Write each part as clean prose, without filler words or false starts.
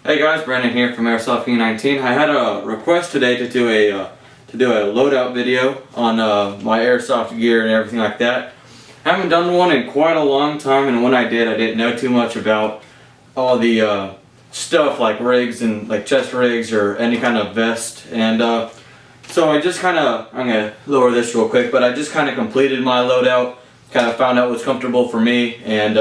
Hey guys, Brandon here from Airsoft 19. I had a request today to do a loadout video on my airsoft gear and everything like that. I haven't done one in quite a long time, and when I didn't know too much about all the stuff like rigs and like chest rigs or any kind of vest. And so I just I'm gonna lower this real quick, but I just kind of completed my loadout, kind of found out what's comfortable for me and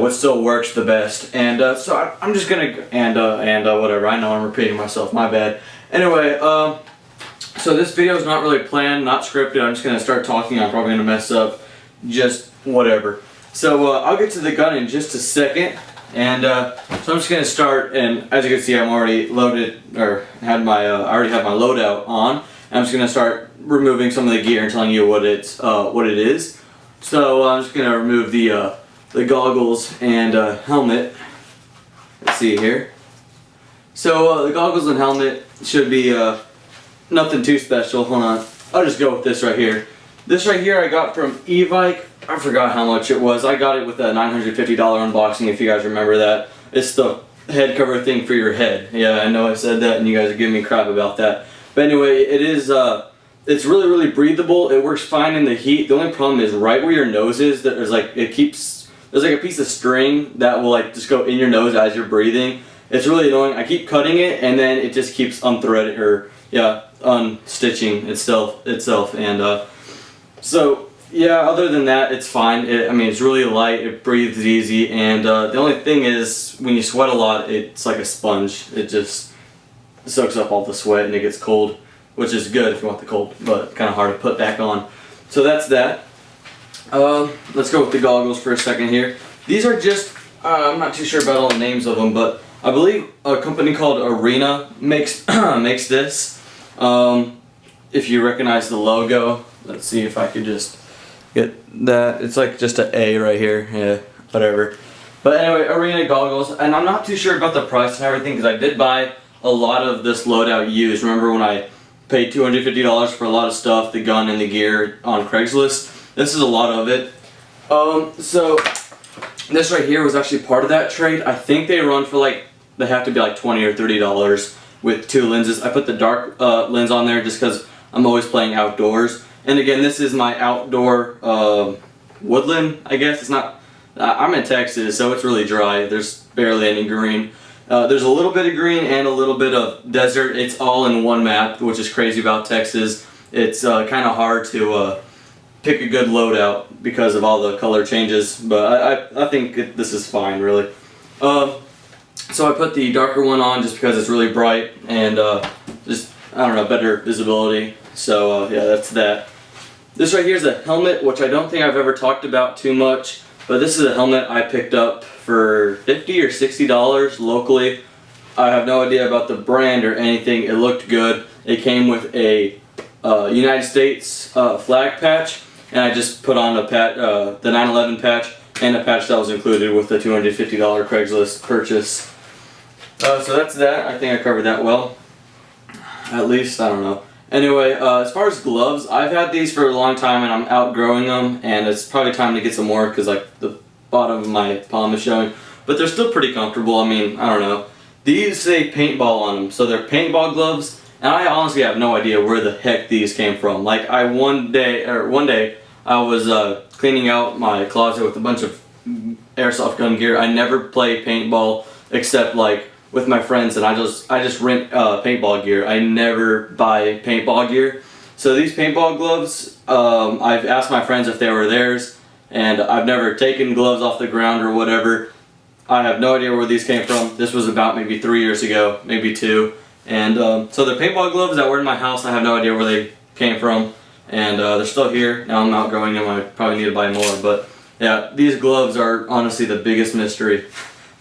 what still works the best. And so I'm just gonna whatever. I know I'm repeating myself. My bad. Anyway, so this video is not really planned, not scripted. I'm just gonna start talking. I'm probably gonna mess up. Just whatever. So I'll get to the gun in just a second. And so I'm just gonna start. And as you can see, I'm already loaded, or I already have my loadout on. And I'm just gonna start removing some of the gear and telling you what it is. So I'm just gonna remove the goggles and helmet. Let's see here. So the goggles and helmet should be nothing too special. Hold on. I'll just go with this right here. This right here I got from Evike. I forgot how much it was. I got it with a $950 unboxing, if you guys remember that. It's the head cover thing for your head. Yeah, I know I said that and you guys are giving me crap about that. But anyway, it is it's really breathable. It works fine in the heat. The only problem is right where your nose is, there's like a piece of string that will like just go in your nose as you're breathing. It's really annoying. I keep cutting it and then it just keeps unthreading, or unstitching itself. And so yeah, other than that, it's fine. I mean, it's really light. It breathes easy, and the only thing is when you sweat a lot, it's like a sponge. It just soaks up all the sweat and it gets cold, which is good if you want the cold, but kind of hard to put back on. So that's that. Let's go with the goggles for a second here. These are just, I'm not too sure about all the names of them, but I believe a company called Arena makes this. If you recognize the logo, let's see if I could just get that. It's like just an A right here, yeah, whatever. But anyway, Arena goggles, and I'm not too sure about the price and everything because I did buy a lot of this loadout used. Remember when I paid $250 for a lot of stuff, the gun and the gear on Craigslist? This is a lot of it. So this right here was actually part of that trade. I think they run for like, they have to be like $20 or $30 with two lenses. I put the dark lens on there just because I'm always playing outdoors. And again, this is my outdoor woodland, I guess. It's not, I'm in Texas, so it's really dry. There's barely any green. There's a little bit of green and a little bit of desert. It's all in one map, which is crazy about Texas. It's kind of hard to pick a good loadout because of all the color changes, but I think this is fine, really. So I put the darker one on just because it's really bright and just, I don't know, better visibility. So yeah, that's that. This right here is a helmet, which I don't think I've ever talked about too much, but this is a helmet I picked up for $50 or $60 locally. I have no idea about the brand or anything. It looked good. It came with a United States flag patch, and I just put on the 9/11 patch and a patch that was included with the $250 Craigslist purchase. So that's that. I think I covered that well. At least, I don't know. Anyway, as far as gloves, I've had these for a long time and I'm outgrowing them, and it's probably time to get some more because like the bottom of my palm is showing. But they're still pretty comfortable. I mean, I don't know. These say paintball on them, so they're paintball gloves, and I honestly have no idea where the heck these came from. Like one day I was cleaning out my closet with a bunch of airsoft gun gear. I never play paintball except like with my friends, and I just rent paintball gear. I never buy paintball gear. So these paintball gloves, I've asked my friends if they were theirs, and I've never taken gloves off the ground or whatever. I have no idea where these came from. This was about maybe 3 years ago, maybe 2. And so they're paintball gloves that were in my house. I have no idea where they came from, and they're still here. Now I'm outgrowing them. I probably need to buy more, but yeah, these gloves are honestly the biggest mystery.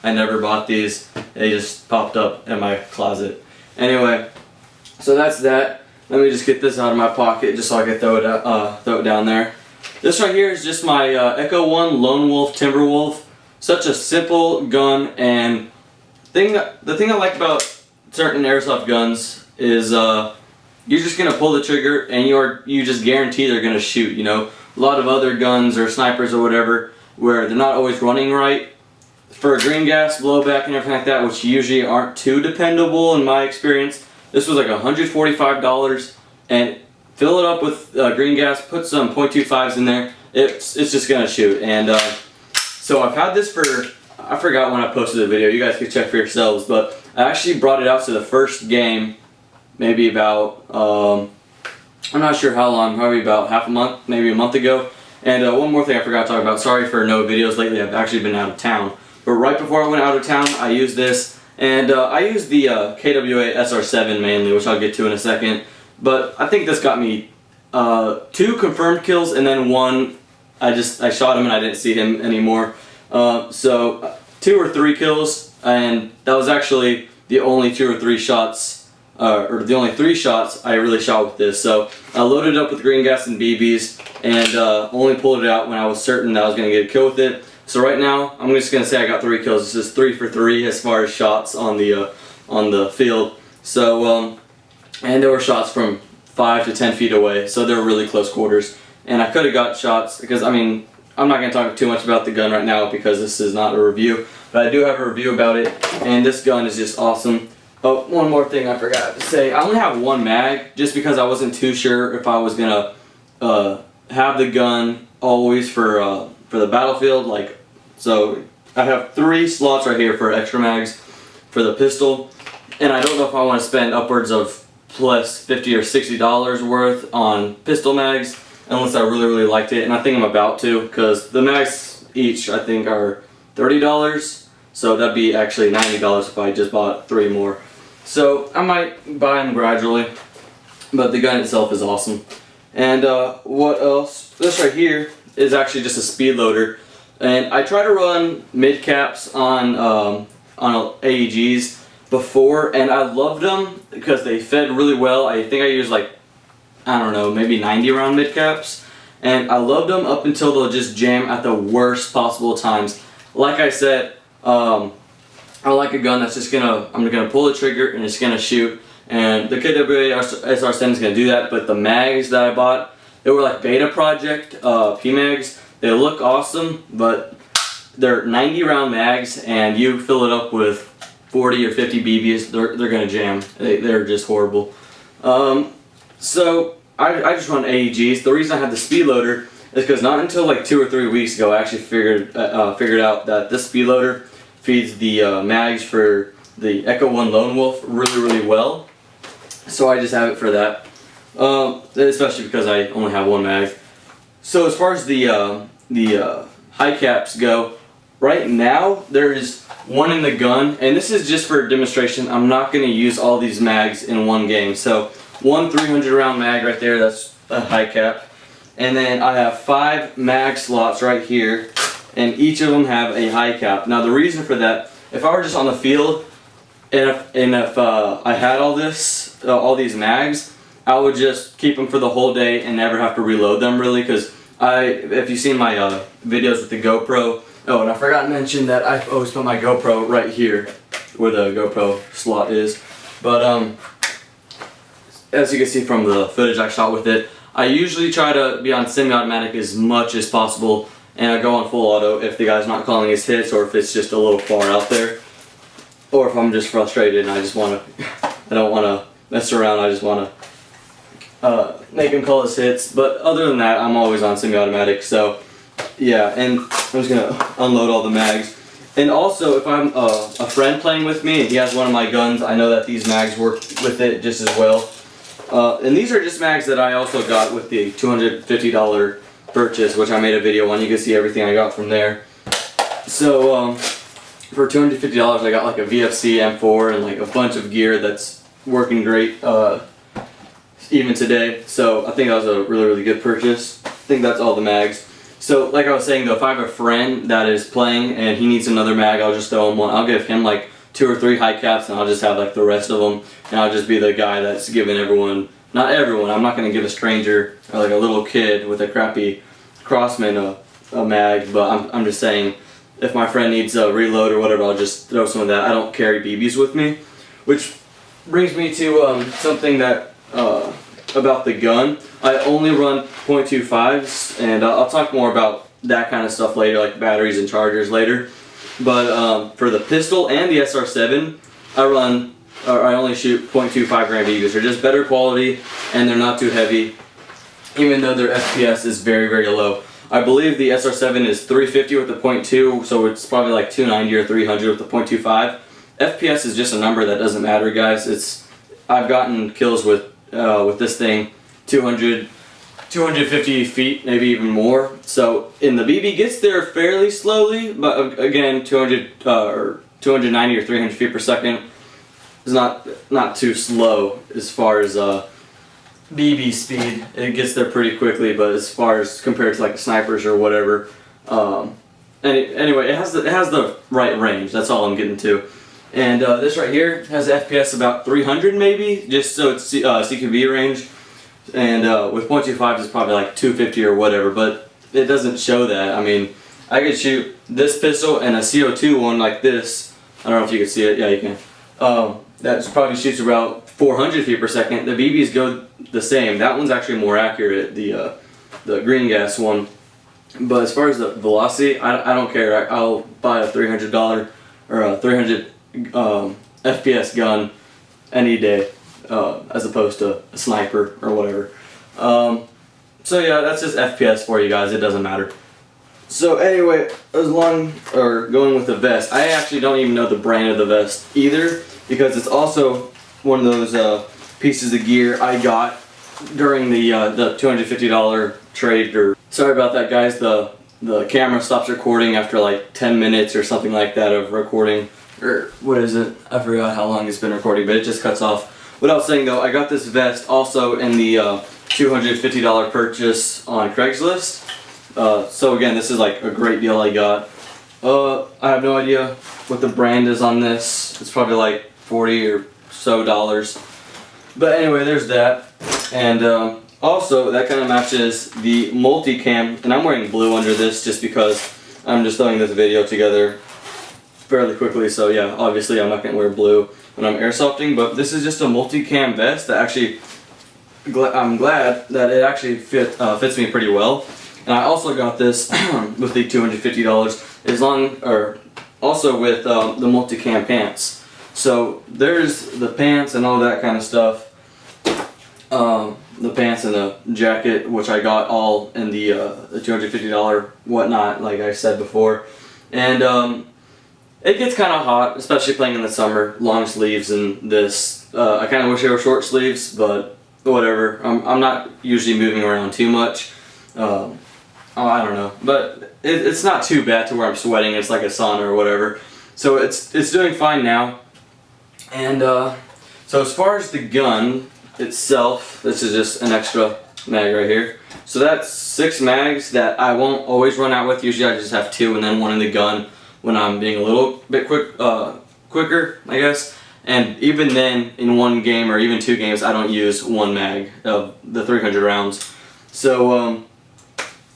I never bought these. They just popped up in my closet. Anyway, so that's that. Let me just get this out of my pocket just so I can throw it down there. This right here is just my Echo 1 Lone Wolf Timberwolf. Such a simple gun, and the thing I like about certain airsoft guns is you're just gonna pull the trigger and you just guarantee they're gonna shoot. You know, a lot of other guns or snipers or whatever where they're not always running right. for a green gas blowback and everything like that, which usually aren't too dependable in my experience, this was like $145, and fill it up with green gas, put some .25s in there, it's just gonna shoot. And so I've had this for, I forgot when I posted the video, you guys can check for yourselves, but I actually brought it out to the first game maybe about, I'm not sure how long, probably about half a month, maybe a month ago. And one more thing I forgot to talk about, sorry for no videos lately, I've actually been out of town. But right before I went out of town, I used this, and I used the KWA SR7 mainly, which I'll get to in a second. But I think this got me 2 confirmed kills, and then 1, I shot him and I didn't see him anymore. So 2 or 3 kills, and that was actually the only 2 or 3 shots, or the only 3 shots I really shot with this. So I loaded up with green gas and BBs, and only pulled it out when I was certain that I was going to get a kill with it. So right now, I'm just going to say I got 3 kills. This is 3 for 3 as far as shots on the field. So, and there were shots from 5 to 10 feet away, so they were really close quarters. And I could have got shots, because I mean, I'm not going to talk too much about the gun right now because this is not a review, but I do have a review about it, and this gun is just awesome. Oh, one more thing I forgot to say. I only have 1 mag, just because I wasn't too sure if I was going to have the gun always for the battlefield. Like, so I have 3 slots right here for extra mags for the pistol, and I don't know if I want to spend upwards of plus $50 or $60 worth on pistol mags unless I really liked it, and I think I'm about to, because the mags each I think are $30, so that'd be actually $90 if I just bought 3 more. So I might buy them gradually, but the gun itself is awesome. And what else? This right here is actually just a speed loader, and I try to run mid caps on AEGs before, and I loved them because they fed really well. I think I used like, I don't know, maybe 90 round mid caps, and I loved them up until they'll just jam at the worst possible times. Like I said, I like a gun that's just I'm gonna pull the trigger and it's gonna shoot. And the KWA SR7 is gonna do that. But the mags that I bought, they were like beta project PMags. They look awesome, but they're 90 round mags, and you fill it up with 40 or 50 BBs, they're gonna jam. They're just horrible. So I just run AEGs. The reason I had the speed loader is because not until like 2 or 3 weeks ago I actually figured out that this speed loader feeds the mags for the Echo 1 Lone Wolf really well. So I just have it for that, especially because I only have 1 mag. So as far as the high caps go, right now there is 1 in the gun, and this is just for demonstration. I'm not going to use all these mags in one game. So 1 300 round mag right there, that's a high cap. And then I have 5 mag slots right here, and each of them have a high cap. Now the reason for that, if I were just on the field, and if I had all these mags, I would just keep them for the whole day and never have to reload them really, because if you've seen my videos with the GoPro, oh, and I forgot to mention that I always put my GoPro right here where the GoPro slot is. But as you can see from the footage I shot with it, I usually try to be on semi-automatic as much as possible, and I go on full auto if the guy's not calling his hits, or if it's just a little far out there, or if I'm just frustrated and I don't want to mess around, I just want to make him call his hits. But other than that, I'm always on semi-automatic. So yeah, and I'm just gonna unload all the mags. And also, if I'm a friend playing with me and he has one of my guns, I know that these mags work with it just as well. And these are just mags that I also got with the $250 purchase, which I made a video on. You can see everything I got from there. So for $250 I got like a VFC M4 and like a bunch of gear that's working great even today. So I think that was a really good purchase. I think that's all the mags. So like I was saying though, if I have a friend that is playing and he needs another mag, I'll just throw him one. I'll give him like 2 or 3 high caps, and I'll just have like the rest of them, and I'll just be the guy that's giving everyone, not everyone, I'm not going to give a stranger or like a little kid with a crappy Crossman a mag, but I'm just saying if my friend needs a reload or whatever, I'll just throw some of that. I don't carry BBs with me, which brings me to something that about the gun. I only run .25s, and I'll talk more about that kind of stuff later, like batteries and chargers later. But for the pistol and the SR7, I only shoot .25 gram BBs. They're just better quality and they're not too heavy, even though their FPS is very, very low. I believe the SR7 is 350 with the .2, so it's probably like 290 or 300 with the .25. FPS is just a number that doesn't matter, guys. I've gotten kills with this thing 250 feet, maybe even more. So, and the BB gets there fairly slowly, but again, 290 or 300 feet per second is not too slow as far as BB speed. It gets there pretty quickly, but as far as compared to like snipers or whatever, anyway, it has the right range. That's all I'm getting to. And this right here has FPS about 300 maybe, just so it's CQB range. And with .25 it's probably like 250 or whatever, but it doesn't show that. I mean, I could shoot this pistol and a CO2 one like this. I don't know if you can see it. Yeah, you can. That probably shoots about 400 feet per second. The BBs go the same. That one's actually more accurate, the green gas one. But as far as the velocity, I don't care. I'll buy a $300 or a 300 FPS gun any day, as opposed to a sniper or whatever. So yeah, that's just FPS for you guys. It doesn't matter. So anyway, going with the vest, I actually don't even know the brand of the vest either, because it's also one of those pieces of gear I got during the $250 trade. Or sorry about that, guys. The camera stops recording after like 10 minutes or something like that of recording. Or what is it? I forgot how long it's been recording, but it just cuts off. What I was saying though, I got this vest also in the $250 purchase on Craigslist. So again, this is like a great deal I got. I have no idea what the brand is on this. It's probably like $40 or so. But anyway, there's that. And also, that kind of matches the Multicam. And I'm wearing blue under this just because I'm just throwing this video together fairly quickly. So yeah, obviously I'm not going to wear blue when I'm airsofting. But this is just a Multicam vest that actually, I'm glad that it actually fits me pretty well. And I also got this with the $250 also with the Multicam pants. So there's the pants and all that kind of stuff. The pants and the jacket, which I got all in the $250 whatnot, like I said before. And it gets kind of hot, especially playing in the summer. Long sleeves and this. I kind of wish they were short sleeves, but whatever. I'm not usually moving around too much. I don't know, but it's not too bad to where I'm sweating. It's like a sauna or whatever. So it's doing fine now. And so as far as the gun itself, this is just an extra mag right here. So that's 6 mags that I won't always run out with. Usually I just have 2 and then 1 in the gun when I'm being a little bit quicker, I guess. And even then, in 1 game or even 2 games, I don't use 1 mag of the 300 rounds. So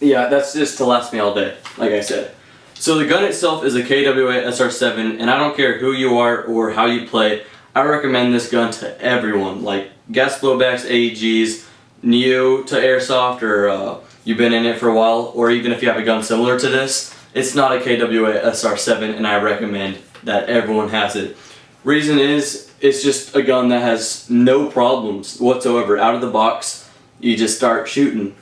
yeah, that's just to last me all day, like I said. So the gun itself is a KWA SR7, and I don't care who you are or how you play, I recommend this gun to everyone. Like gas blowbacks, AEGs, new to airsoft, or you've been in it for a while, or even if you have a gun similar to this, it's not a KWA SR7, and I recommend that everyone has it. Reason is, it's just a gun that has no problems whatsoever. Out of the box, you just start shooting.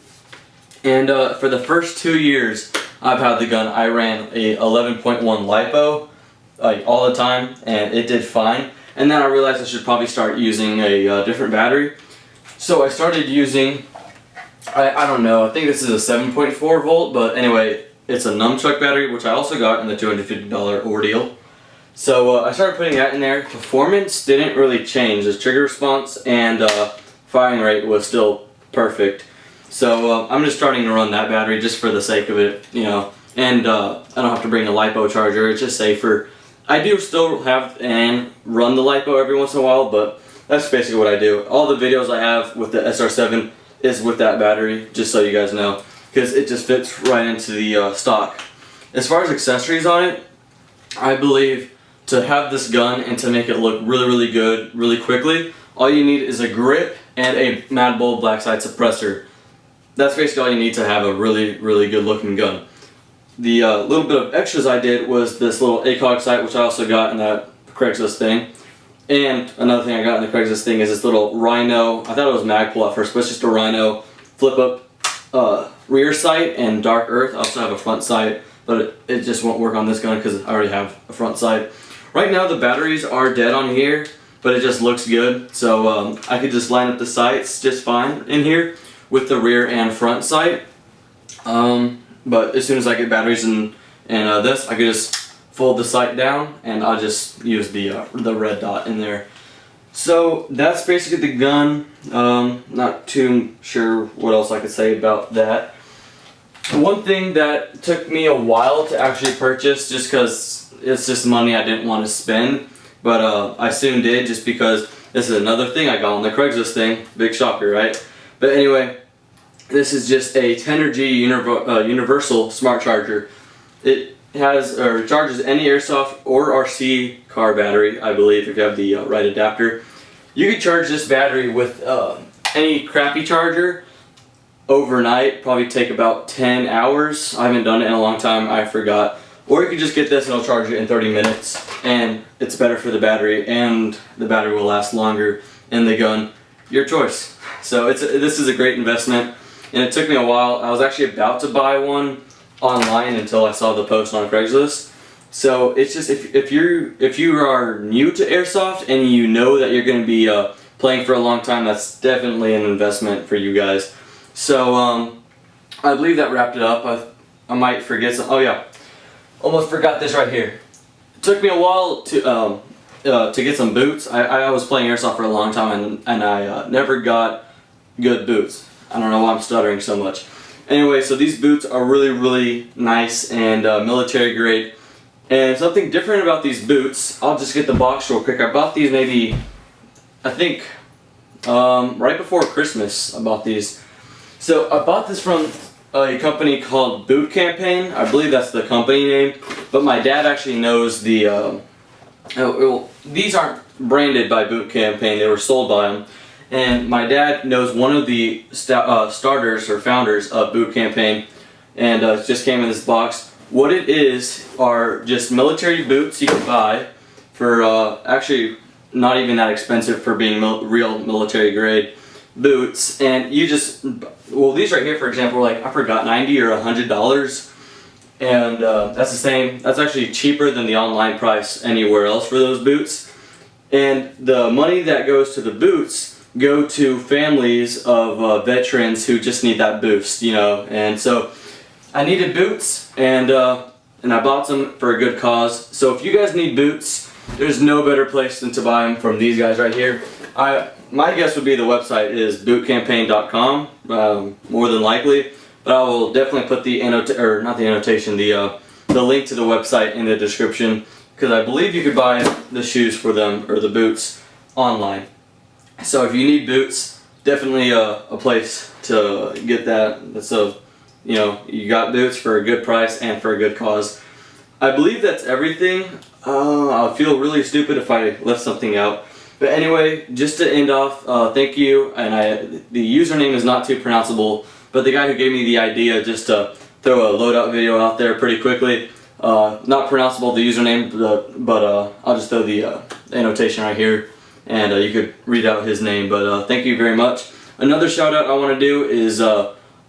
And for the first 2 years I've had the gun, I ran a 11.1 LiPo like all the time, and it did fine. And then I realized I should probably start using a different battery. So I started using, I don't know, I think this is a 7.4 volt, but anyway, it's a nunchuck battery, which I also got in the $250 ordeal. So I started putting that in there. Performance didn't really change. The trigger response and firing rate was still perfect. So I'm just starting to run that battery just for the sake of it, you know. And I don't have to bring a LiPo charger. It's just safer. I do still have and run the LiPo every once in a while, but that's basically what I do. All the videos I have with the SR7 is with that battery, just so you guys know, because it just fits right into the stock. As far as accessories on it, I believe to have this gun and to make it look really, really good really quickly, all you need is a grip and a Mad Bull black side suppressor. That's basically all you need to have a really, really good looking gun. the little bit of extras I did was this little ACOG sight, which I also got in that Craigslist thing. And another thing I got in the Craigslist thing is this little Rhino. I thought it was Magpul at first, but it's just a Rhino flip up rear sight and dark earth. I also have a front sight, but it just won't work on this gun because I already have a front sight. Right now the batteries are dead on here, but it just looks good. So I could just line up the sights just fine in here with the rear and front sight. But as soon as I get batteries and this, I could just fold the sight down and I'll just use the red dot in there. So that's basically the gun. Not too sure what else I could say about that. The one thing that took me a while to actually purchase, just because it's just money I didn't want to spend, but I soon did, just because this is another thing I got on the Craigslist thing. Big shocker, right? But anyway, this is just a 10G universal smart charger. It has or charges any airsoft or RC car battery, I believe, if you have the right adapter. You can charge this battery with any crappy charger overnight. Probably take about 10 hours. I haven't done it in a long time. I forgot. Or you can just get this and it'll charge it in 30 minutes, and it's better for the battery, and the battery will last longer in the gun. Your choice. So this is a great investment, and it took me a while. I was actually about to buy one online until I saw the post on Craigslist. So it's just if you are new to airsoft and you know that you're going to be playing for a long time, that's definitely an investment for you guys. So I believe that wrapped it up. I might forget some. Oh yeah, almost forgot this right here. It took me a while to get some boots. I was playing airsoft for a long time and I never got good boots. I don't know why I'm stuttering so much. Anyway, so these boots are really nice and military grade. And something different about these boots, I'll just get the box real quick. I bought these maybe, I think, right before Christmas. I bought these. So I bought this from a company called Boot Campaign. I believe that's the company name. But my dad actually knows the. These aren't branded by Boot Campaign. They were sold by them. And my dad knows one of the starters or founders of Boot Campaign, and it just came in this box. What it is are just military boots you can buy for actually not even that expensive for being real military grade boots. And you just, well, these right here, for example, like I forgot, $90 or $100, and that's the same. That's actually cheaper than the online price anywhere else for those boots. And the money that goes to the boots go to families of veterans who just need that boost, you know. And so I needed boots, and I bought them for a good cause. So if you guys need boots, there's no better place than to buy them from these guys right here. My guess would be the website is bootcampaign.com, more than likely, but I will definitely put the the link to the website in the description, because I believe you could buy the shoes for them or the boots online. So if you need boots, definitely a place to get that. That's you got boots for a good price and for a good cause. I believe that's everything. I'll feel really stupid if I left something out. But anyway, just to end off, thank you. And the username is not too pronounceable, but the guy who gave me the idea just to throw a loadout video out there pretty quickly. Not pronounceable, the username, but I'll just throw the annotation right here, and you could read out his name. But thank you very much. Another shout out I want to do is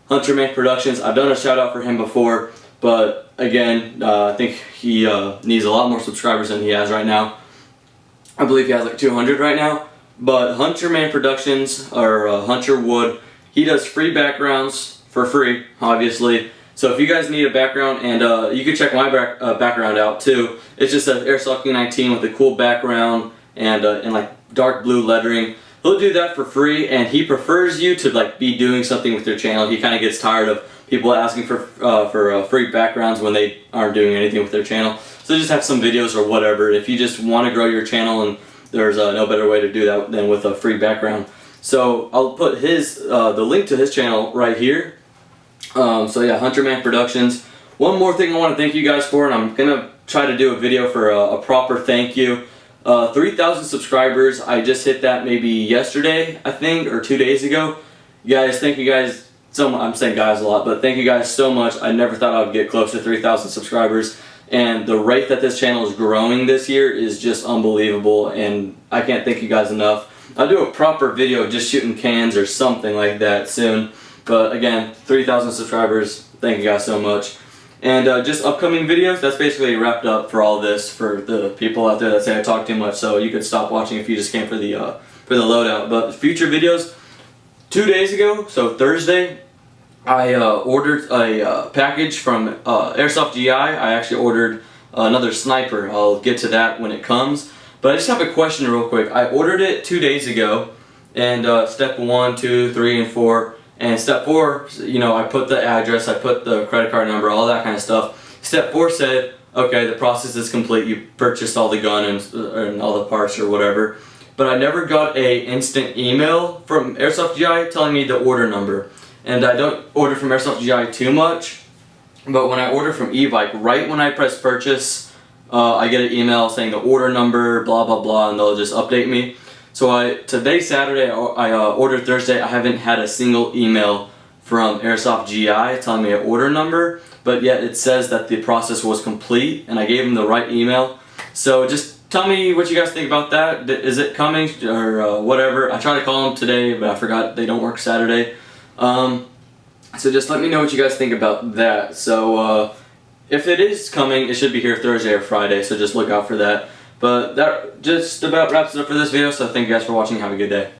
Hunterman Productions. I've done a shout out for him before, but again, I think he needs a lot more subscribers than he has right now. I believe he has like 200 right now. But Hunterman Productions, or Hunter Wood, he does free backgrounds for free, obviously. So if you guys need a background, and you can check my background out too. It's just an Airsoft U19 with a cool background and like dark blue lettering. He'll do that for free, and he prefers you to like be doing something with your channel. He kind of gets tired of people asking for free backgrounds when they aren't doing anything with their channel. So just have some videos or whatever. If you just want to grow your channel, and there's no better way to do that than with a free background. So I'll put the link to his channel right here. So yeah, Hunterman Productions. One more thing I want to thank you guys for, and I'm gonna try to do a video for a proper thank you. 3,000 subscribers. I just hit that maybe yesterday, I think, or 2 days ago. Guys, thank you guys I'm saying guys a lot, but thank you guys so much. I never thought I would get close to 3,000 subscribers, and the rate that this channel is growing this year is just unbelievable, and I can't thank you guys enough. I'll do a proper video of just shooting cans or something like that soon, but again, 3,000 subscribers, thank you guys so much. And just upcoming videos, that's basically wrapped up for all this, for the people out there that say I talk too much, so you could stop watching if you just came for the loadout. But future videos, 2 days ago, so Thursday, I ordered a package from Airsoft GI. I actually ordered another sniper. I'll get to that when it comes. But I just have a question real quick. I ordered it 2 days ago, and step 1, 2, 3, and 4. And step 4, you know, I put the address, I put the credit card number, all that kind of stuff. Step 4 said, okay, the process is complete. You purchased all the gun and all the parts or whatever. But I never got a instant email from Airsoft GI telling me the order number. And I don't order from Airsoft GI too much, but when I order from e-bike, right when I press purchase, I get an email saying the order number, blah blah blah, and they'll just update me. So today, Saturday, I ordered Thursday. I haven't had a single email from Airsoft GI telling me an order number, but yet it says that the process was complete, and I gave them the right email. So just tell me what you guys think about that. Is it coming or whatever? I tried to call them today, but I forgot they don't work Saturday. So just let me know what you guys think about that. So if it is coming, it should be here Thursday or Friday, so just look out for that. But that just about wraps it up for this video, so thank you guys for watching. Have a good day.